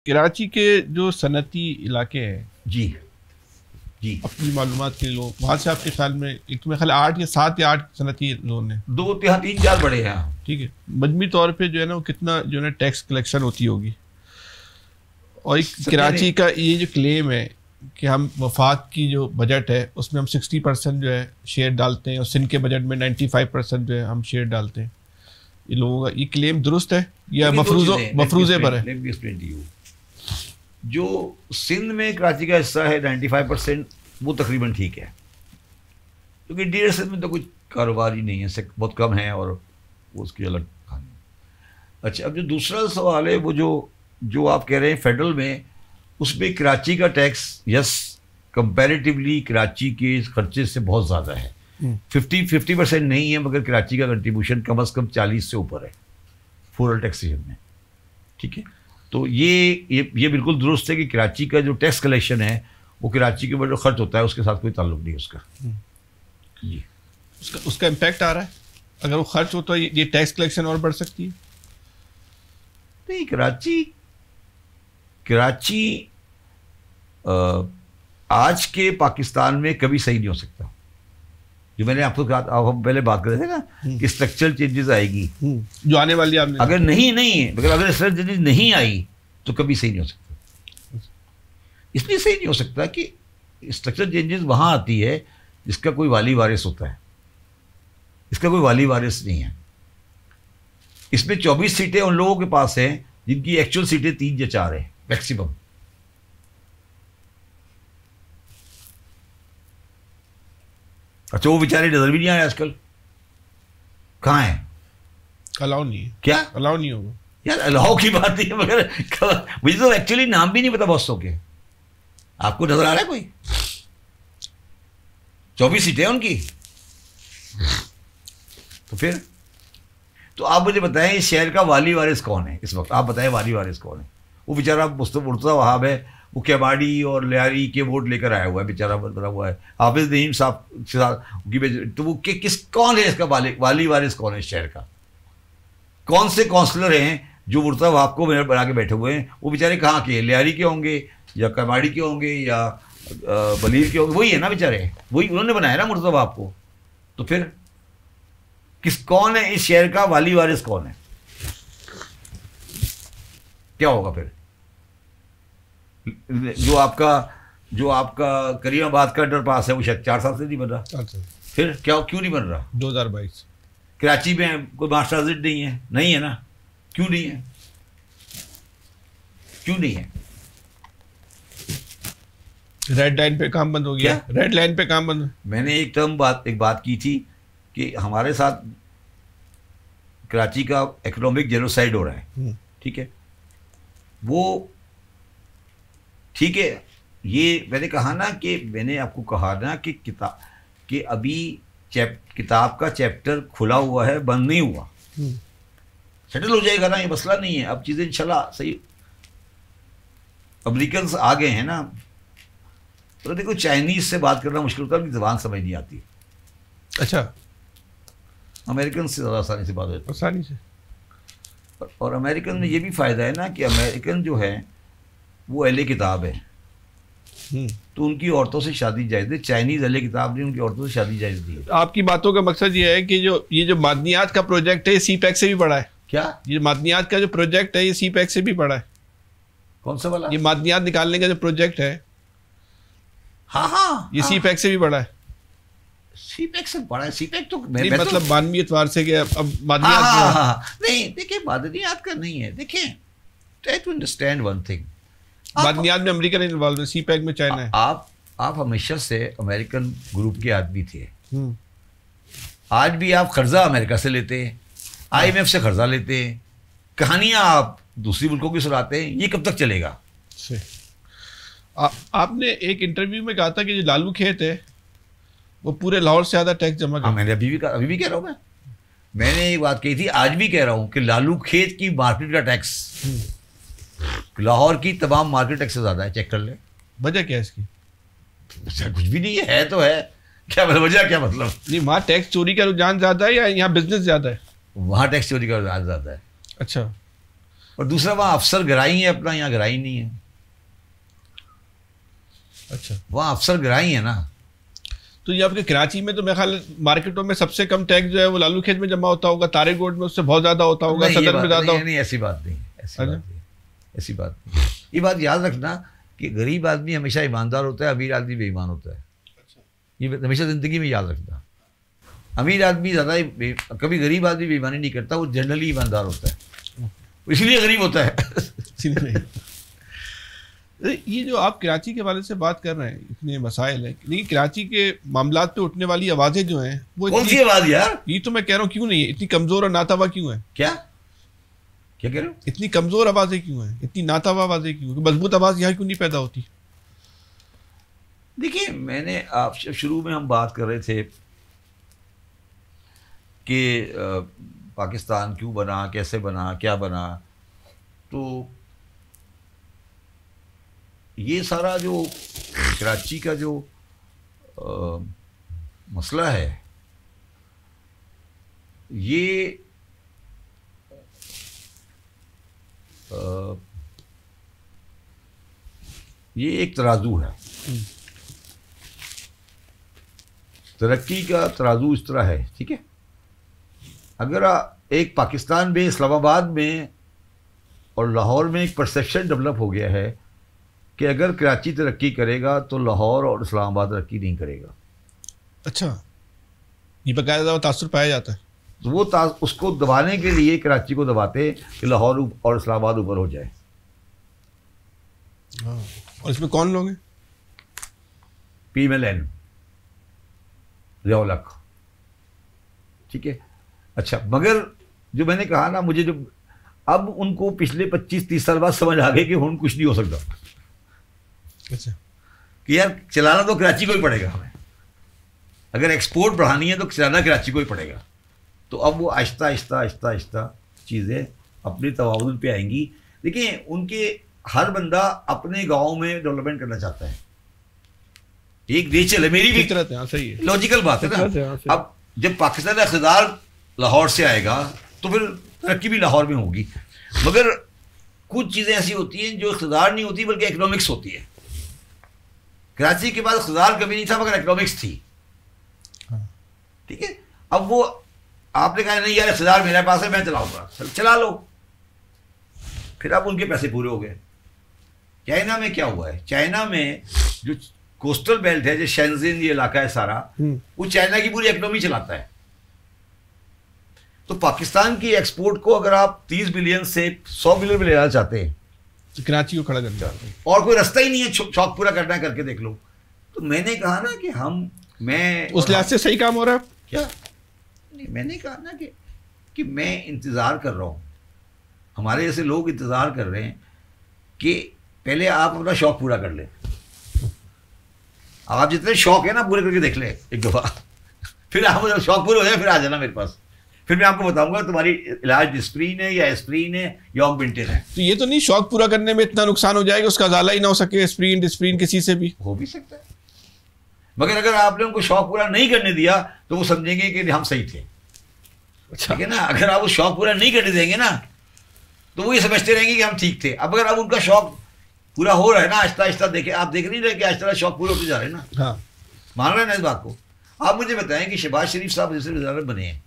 کراچی کے جو صنعتی علاقے ہیں جی جی اپنی معلومات کے لوگ وہاں سے آپ کے خیال میں ایک تو میرے خیال 8 یا 7 یا 8 صنعتی زون ہیں، 2 3 4 بڑے ہیں. ٹھیک ہے، مجموعی طور پہ جو ہے نا وہ کتنا جو ہے نا ٹیکس کلیکشن ہوتی ہوگی؟ اور ایک کراچی کا یہ جو کلیم ہے کہ ہم وفاق کی جو بجٹ ہے اس میں ہم 60% جو ہے شیئر ڈالتے ہیں اور سندھ کے بجٹ میں 95% جو ہے ہم شیئر ڈالتے ہیں، یہ لوگوں کا یہ کلیم درست ہے یا مفروضے پر ہے؟ جو سندھ میں کراچی کا حصہ ہے 95% وہ تقریباً ٹھیک ہے، کیونکہ ڈیڑھ سندھ میں تو کچھ کاروبار ہی نہیں ہے، بہت کم ہے اور وہ اس کی الگ کہانی. اچھا، اب جو دوسرا سوال ہے وہ جو آپ کہہ رہے ہیں فیڈرل میں، اس میں کراچی کا ٹیکس یس کمپیریٹیولی کراچی کے خرچے سے بہت زیادہ ہے. 50% نہیں ہے، مگر کراچی کا کنٹریبیوشن کم از کم 40 سے اوپر ہے فورل ٹیکسیشن میں. ٹھیک ہے، تو یہ بالکل درست ہے کہ کراچی کا جو ٹیکس کلیکشن ہے وہ کراچی کے اوپر جو خرچ ہوتا ہے اس کے ساتھ کوئی تعلق نہیں ہے اس کا. جی، اس کا امپیکٹ آ رہا ہے اگر وہ خرچ ہو تو یہ ٹیکس کلیکشن اور بڑھ سکتی ہے؟ نہیں، کراچی آج کے پاکستان میں کبھی صحیح نہیں ہو سکتا. جو میں نے آپ کو کہا، ہم پہلے بات کر رہے تھے نا کہ اسٹرکچرل چینجز آئے گی جو آنے والی اگر اسٹرکچرل چینجز نہیں آئی تو کبھی صحیح نہیں ہو سکتا. اس لیے صحیح نہیں ہو سکتا کہ اسٹرکچرل چینجز وہاں آتی ہے جس کا کوئی والی وارث ہوتا ہے، اس کا کوئی والی وارث نہیں ہے. اس میں 24 سیٹیں ان لوگوں کے پاس ہیں جن کی ایکچوئل سیٹیں 3 یا 4 ہیں میکسیمم. اچھا، وہ بیچارے نظر بھی نہیں آئے آج کل، کہاں ہیں؟ الاؤ نہیں ہے. کیا الاؤ نہیں ہوگا یار؟ الاؤ کی بات نہیں ہے، مگر مجھے تو ایکچولی نام بھی نہیں پتا بہت سو کے. آپ کو نظر آ رہا ہے کوئی؟ 24 سیٹیں ان کی. تو پھر تو آپ مجھے بتائیں اس شہر کا والی وارث کون ہے اس وقت؟ آپ بتائیں والی وارث کون ہے؟ وہ بیچارہ مرتضیٰ وہاب ہے، وہ کیباڑی اور لیاری کے ووٹ لے کر آیا ہوا ہے، بیچارہ بنا ہوا ہے. حافظ نعیم صاحب تو وہ کون ہے اس کا والی وارث کون ہے اس شہر کا؟ کون سے کونسلر ہیں جو مرتضیٰ وہاب کو بنا کے بیٹھے ہوئے ہیں؟ وہ بیچارے کہاں کے؟ لیاری کے ہوں گے یا کیباڑی کے ہوں گے یا بلیر کے ہوں گے؟ وہی ہے نا بیچارے، وہی انہوں نے بنایا نا مرتضیٰ وہاب کو. تو پھر کون ہے اس شہر کا والی وارث کون ہے؟ کیا ہوگا پھر؟ جو آپ کا کریم آباد کا انڈر پاس ہے وہ شاید 4 سال سے نہیں بن رہا. پھر کیوں نہیں بن رہا؟ 2022 کراچی میں کوئی ماسٹر ازٹ نہیں ہے نا. کیوں نہیں ہے؟ ریڈ لائن پہ کام بند ہو گیا. ریڈ لائن پہ کام بند. میں نے ایک بات کی تھی کہ ہمارے ساتھ کراچی کا اکنامک جینوسائیڈ ہو رہا ہے. ٹھیک ہے، وہ ٹھیک ہے. یہ میں نے کہا نا کہ میں نے آپ کو کہا نا کہ ابھی کتاب کا چیپٹر کھلا ہوا ہے، بند نہیں ہوا. سیٹل ہو جائے گا نا، یہ مسئلہ نہیں ہے. اب چیزیں انشاءاللہ صحیح. امریکنز آ گئے ہیں نا. تو دیکھو چائنیز سے بات کرنا مشکل ہوتا ہے، ان کی زبان سمجھ نہیں آتی. اچھا، امریکن سے زیادہ آسانی سے بات ہوتی ہے. آسانی سے. اور امریکن میں یہ بھی فائدہ ہے نا کہ امریکن جو ہے وہ اہل کتاب ہے، تو ان کی عورتوں سے شادی جائز ہے. چائنیز اہل کتاب نہیں، ان کی عورتوں سے شادی جائز نہیں ہے. آپ کی باتوں کا مقصد یہ ہے کہ یہ جو معدنیات کا پروجیکٹ ہے یہ سی پیک سے بھی بڑا ہے. کیا یہ معدنیات کا جو پروجیکٹ ہے یہ سی پیک سے بھی بڑا ہے؟ کون سا والا؟ یہ معدنیات نکالنے کا جو پروجیکٹ ہے ہاں یہ سی پیک سے بھی بڑا ہے. سی پیک سے بڑا ہے. سی پیک تو مطلب مانوی اعتبار سے کہ اب معدنیات نہیں. دیکھیں معدنیات کا نہیں ہے. دیکھیں try to understand one thing. معدنیات میں امریکہ نہیں انوالو ہے، سی پیک میں چائنا ہے. آپ ہمیشہ سے امریکن گروپ کے آدمی تھے. آج بھی آپ قرضہ امریکہ سے لیتے ہیں، IMF سے قرضہ لیتے ہیں، کہانیاں آپ دوسری ملکوں کی سناتے ہیں. یہ کب تک چلے گا؟ آپ نے ایک انٹرویو میں کہا تھا کہ جو لالو کھیت ہے وہ پورے لاہور سے زیادہ ٹیکس جمع کرتا. میں نے ابھی بھی کہہ رہا ہوں. میں نے یہ بات کہی تھی، آج بھی کہہ رہا ہوں کہ لالو کھیت کی مارکیٹ کا ٹیکس لاہور کی تمام مارکیٹ ٹیکس سے زیادہ ہے. چیک کر لیں. وجہ کیا ہے اس کی؟ کچھ بھی نہیں ہے تو ہے. کیا وجہ؟ کیا مطلب؟ نہیں، وہاں ٹیکس چوری کا رجحان زیادہ ہے یا یہاں بزنس زیادہ ہے؟ وہاں ٹیکس چوری کا رجحان زیادہ ہے. اچھا. اور دوسرا وہاں افسر گرائی ہیں اپنا، یہاں گرائی نہیں ہے. اچھا وہاں افسر گرائی ہیں نا. تو یہ آپ کے کراچی میں تو میرے خیال مارکیٹوں میں سب سے کم ٹیکس جو ہے وہ لالو کھیت میں جمع ہوتا ہوگا، تارے گوڈ میں اس سے بہت زیادہ ہوتا ہوگا، صدر میں زیادہ ہوگا. نہیں ایسی بات نہیں، ایسی بات نہیں. یہ بات یاد رکھنا کہ غریب آدمی ہمیشہ ایماندار ہوتا ہے، امیر آدمی بے ایمان ہوتا ہے. یہ ہمیشہ زندگی میں یاد رکھنا. امیر آدمی زیادہ کبھی غریب آدمی بے ایمانی نہیں کرتا، وہ جنرلی ایماندار ہوتا ہے، اسی لیے غریب ہوتا ہے. یہ جو آپ کراچی کے حوالے سے بات کر رہے ہیں، اتنے مسائل ہیں، لیکن کراچی کے معاملات پہ اٹھنے والی آوازیں جو ہیں وہ کون سی آواز یار؟ یہ تو میں کہہ رہا ہوں کیوں نہیں ہے اتنی کمزور اور ناتوا کیوں ہے؟ کیا کہہ رہے ہو؟ اتنی کمزور آوازیں کیوں ہیں، اتنی ناتوا آوازیں کیوں ہیں، مضبوط آواز یہاں کیوں نہیں پیدا ہوتی؟ دیکھیے میں نے آپ شروع میں ہم بات کر رہے تھے کہ پاکستان کیوں بنا، کیسے بنا، کیا بنا. تو یہ سارا جو کراچی کا جو مسئلہ ہے یہ ایک ترازو ہے. ترقی کا ترازو اس طرح ہے، ٹھیک ہے. اگر ایک پاکستان میں اسلام آباد میں اور لاہور میں ایک پرسیپشن ڈیولپ ہو گیا ہے کہ اگر کراچی ترقی کرے گا تو لاہور اور اسلام آباد ترقی نہیں کرے گا. اچھا، یہ باقاعدہ تاثر پایا جاتا ہے. تو وہ اس کو دبانے کے لیے کراچی کو دباتے کہ لاہور اور اسلام آباد اوپر ہو جائے. اور اس میں کون لوگ ہیں؟ P M L N, Zia ul Haq, ٹھیک ہے. اچھا، مگر جو میں نے کہا نا، مجھے جو اب ان کو پچھلے 25-30 سال بعد سمجھ آ گئی کہ ہن کچھ نہیں ہو سکتا. اچھا، کہ یار چلانا تو کراچی کو ہی پڑے گا ہمیں، اگر ایکسپورٹ بڑھانی ہے تو چلانا کراچی کو ہی پڑے گا. تو اب وہ آہستہ آہستہ آہستہ آہستہ چیزیں اپنے توازن پہ آئیں گی. دیکھیں ان کے ہر بندہ اپنے گاؤں میں ڈیولپمنٹ کرنا چاہتا ہے، ایک نیچر ہے، میری بھی فطرت ہے. صحیح ہے، لاجیکل بات ہے نا. اب جب پاکستان کا اقتدار لاہور سے آئے گا تو پھر ترقی بھی لاہور میں ہوگی. مگر کچھ چیزیں ایسی ہوتی ہیں جو اقتدار نہیں ہوتی بلکہ اکنامکس ہوتی ہے. کراچی کے بعد اقتدار کبھی نہیں تھا مگر اکنامکس تھی، ٹھیک ہے. اب وہ آپ نے کہا نہیں یار اقتدار میرے پاس ہے میں چلاؤں گا، چلا لو. پھر اب ان کے پیسے پورے ہو گئے. چائنا میں کیا ہوا ہے؟ چائنا میں جو کوسٹل بیلٹ ہے، جو شینزن یہ علاقہ ہے سارا، وہ چائنا کی پوری اکنامی چلاتا ہے. تو پاکستان کی ایکسپورٹ کو اگر آپ 30 بلین سے 100 بلین میں لے جانا چاہتے ہیں تو کراچی کو کھڑا کرنا چاہتے ہیں، اور کوئی رستہ ہی نہیں ہے شوق پورا کرنا ہے، کر کے دیکھ لو. تو میں نے کہا نا کہ میں اس لحاظ سے صحیح کام ہو رہا ہے کیا نہیں. میں نے کہا نا کہ میں انتظار کر رہا ہوں، ہمارے جیسے لوگ انتظار کر رہے ہیں کہ پہلے آپ اپنا شوق پورا کر لیں. آپ جتنے شوق ہے نا پورے کر کے دیکھ لیں ایک دفعہ، پھر آپ شوق پورے ہو جائے پھر آ جانا میرے پاس. پھر میں آپ کو بتاؤں گا تمہاری علاج ڈسپرین ہے یا ایسپرین ہے یا آگمنٹن ہے. تو یہ تو نہیں شوق پورا کرنے میں اتنا نقصان ہو جائے گا اس کا ازالہ ہی نہ ہو سکے، اسپرین ڈسپرین کسی سے بھی ہو بھی سکتا ہے. مگر اگر آپ نے ان کو شوق پورا نہیں کرنے دیا تو وہ سمجھیں گے کہ ہم صحیح تھے. ٹھیک ہے نا. اگر آپ وہ شوق پورا نہیں کرنے دیں گے نا تو وہ یہ سمجھتے رہیں گے کہ ہم ٹھیک تھے. اب اگر اب ان کا شوق پورا ہو رہا ہے نا آہستہ آہستہ، دیکھیں آپ دیکھ نہیں رہے کہ آہستہ شوق پورے ہوتے جا رہے ہیں نا. ہاں، مان رہے ہیں نا اس بات کو. آپ مجھے بتائیں کہ شہباز شریف صاحب جیسے وزارت بنے ہیں،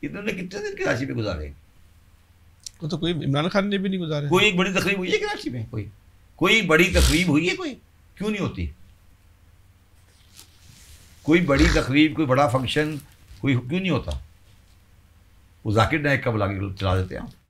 انہوں نے کتنے دن کراچی میں گزارے؟ وہ تو کوئی عمران خان نے بھی نہیں گزارے. کوئی ایک بڑی تقریب ہوئی ہے کراچی میں؟ کوئی بڑی تقریب ہوئی ہے؟ کیوں نہیں ہوتی؟ کوئی بڑی تقریب، کوئی بڑا فنکشن کیوں نہیں ہوتا؟ وہ ذاکر نائک کا بلا کے چلا دیتے ہیں.